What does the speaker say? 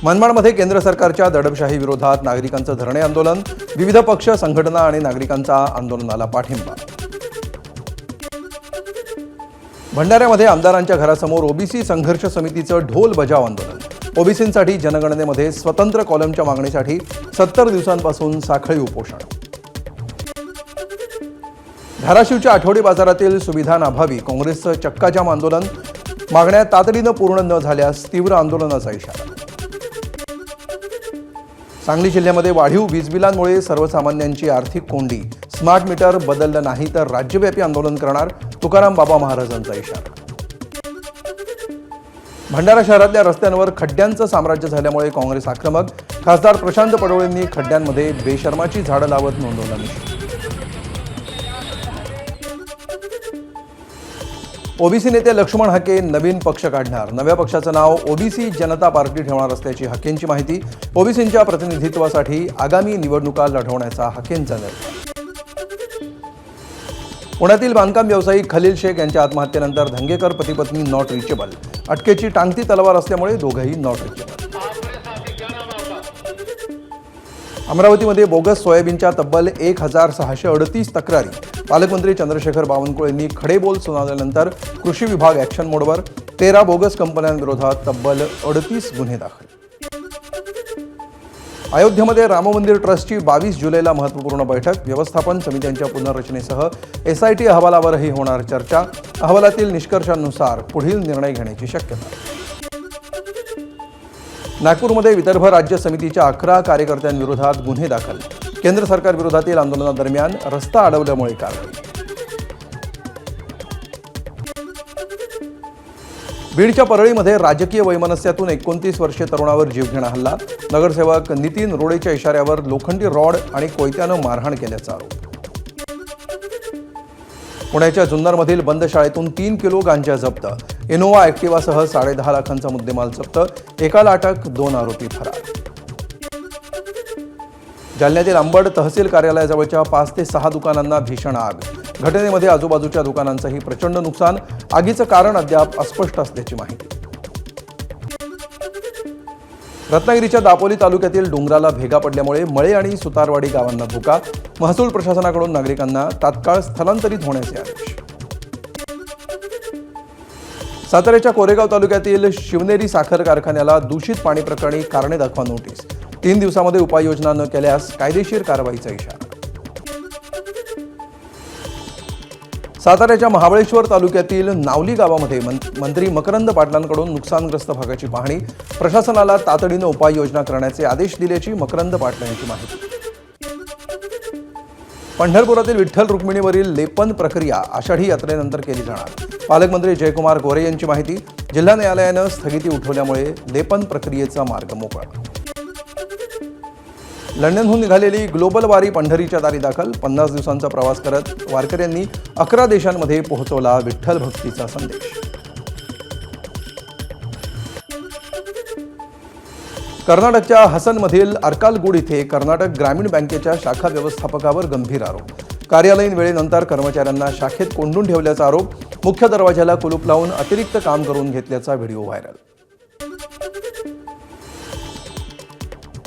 मनमाडमध्ये केंद्र सरकारच्या दडपशाही विरोधात नागरिकांचं धरणे आंदोलन, विविध पक्ष संघटना आणि नागरिकांचा आंदोलनाला पाठिंबा। भंडाऱ्यामध्ये आमदारांच्या घरासमोर ओबीसी संघर्ष समितीचं ढोल बजाव आंदोलन। ओबीसींसाठी जनगणनेमध्ये स्वतंत्र कॉलमच्या मागणीसाठी 70 दिवसांपासून साखळी उपोषण। धाराशिवच्या आठवडी बाजारातील सुविधांअभावी काँग्रेसचं चक्काजाम आंदोलन, मागण्या तातडीनं पूर्ण न झाल्यास तीव्र आंदोलनाचा इशारा। सांगली जिल्ह्यामध्ये वाढीव वीज बिलांमुळे सर्वसामान्यांची आर्थिक कोंडी, स्मार्ट मीटर बदललं नाही तर राज्यव्यापी आंदोलन करणार, तुकाराम बाबा महाराजांचा इशारा। भंडारा शहरातल्या रस्त्यांवर खड्ड्यांचं साम्राज्य झाल्यामुळे काँग्रेस आक्रमक, खासदार प्रशांत पडोळेंनी खड्ड्यांमध्ये बेशर्माची झाडं लावत नोंदवला निषेध। ओबीसी नेते लक्ष्मण हाके नवीन पक्ष काढणार, नव्या पक्षाचं नाव ओबीसी जनता पार्टी ठेवणार असल्याची हाकेंची माहिती। ओबीसींच्या प्रतिनिधित्वासाठी आगामी निवडणुका लढवण्याचा हाकेंचा निर्णय। पुण्यातील बांधकाम व्यावसायिक खलील शेख यांच्या आत्महत्येनंतर धंगेकर पती पत्नी नॉट रिचेबल, अटकेची टांगती तलवार असल्यामुळे दोघंही नॉट रिचेबल। अमरावतीमध्ये बोगस सोयाबीनच्या तब्बल 1638 तक्रारी, पालकमंत्री चंद्रशेखर बावनकुळेंनी खडे बोल सुनावल्यानंतर कृषी विभाग ॲक्शन मोडवर, 13 बोगस कंपन्यांविरोधात तब्बल 38 गुन्हे दाखल। अयोध्येमध्ये राममंदिर ट्रस्टची 22 जुलैला महत्त्वपूर्ण बैठक, व्यवस्थापन समित्यांच्या पुनर्रचनेसह SIT अहवालावरही होणार चर्चा, अहवालातील निष्कर्षांनुसार पुढील निर्णय घेण्याची शक्यता। नागपूरमध्ये विदर्भ राज्य समितीच्या 11 कार्यकर्त्यांविरोधात गुन्हे दाखल, केंद्र सरकारविरोधातील आंदोलनादरम्यान रस्ता अडवल्यामुळे कारवाई। बीडच्या परळीमध्ये राजकीय वैमनस्यातून 29 वर्षीय तरुणावर जीवघेणा हल्ला, नगरसेवक नितीन रोडेच्या इशाऱ्यावर लोखंडी रॉड आणि कोयत्यानं मारहाण केल्याचा आरोप। पुण्याच्या जुन्नरमधील बंद शाळेतून 3 किलो गांजा जप्त, इनोवा ॲक्टिवासह 10.5 लाखांचा मुद्देमाल जप्त, एकाला अटक, 2 आरोपी फरार। जालन्यातील अंबड तहसील कार्यालयाजवळच्या 5 ते 6 दुकानांना भीषण आग, घटनेमध्ये आजूबाजूच्या दुकानांचंही प्रचंड नुकसान, आगीचं कारण अद्याप अस्पष्ट असल्याची माहिती। रत्नागिरीच्या दापोली तालुक्यातील डोंगराला भेगा पडल्यामुळे मळे आणि सुतारवाडी गावांना धोका, महसूल प्रशासनाकडून नागरिकांना तात्काळ स्थलांतरित होण्याचे आदेश। साताऱ्याच्या कोरेगाव तालुक्यातील शिवनेरी साखर कारखान्याला दूषित पाणी प्रकरणी कारणे दाखवा नोटीस, 3 दिवसामध्ये उपाययोजना न केल्यास कायदेशीर कारवाईचा इशारा। साताऱ्याच्या महाबळेश्वर तालुक्यातील नावली गावामध्ये मंत्री मकरंद पाटलांकडून नुकसानग्रस्त भागाची पाहणी, प्रशासनाला तातडीनं उपाययोजना करण्याचे आदेश दिल्याची मकरंद पाटलांची माहिती। पंढरपुरातील विठ्ठल रुक्मिणीवरील लेपन प्रक्रिया आषाढी यात्रेनंतर केली जाणार, पालकमंत्री जयकुमार गोरे यांची माहिती। जिल्हा न्यायालयानं स्थगिती उठवल्यामुळे लेपन प्रक्रियेचा मार्ग मोकळा। लंडनहून निघालेली ग्लोबल वारी पंढरीच्या दारी दाखल, 50 दिवसांचा प्रवास करत वारकऱ्यांनी 11 देशांमध्ये पोहोचवला विठ्ठल भक्तीचा संदेश। कर्नाटकच्या हसनमधील अर्कालगूड इथे कर्नाटक ग्रामीण बँकेच्या शाखा व्यवस्थापकावर गंभीर आरोप, कार्यालयीन वेळेनंतर कर्मचाऱ्यांना शाखेत कोंडून ठेवल्याचा आरोप, मुख्य दरवाजाला कुलूप लावून अतिरिक्त काम करून घेतल्याचा व्हिडिओ व्हायरल।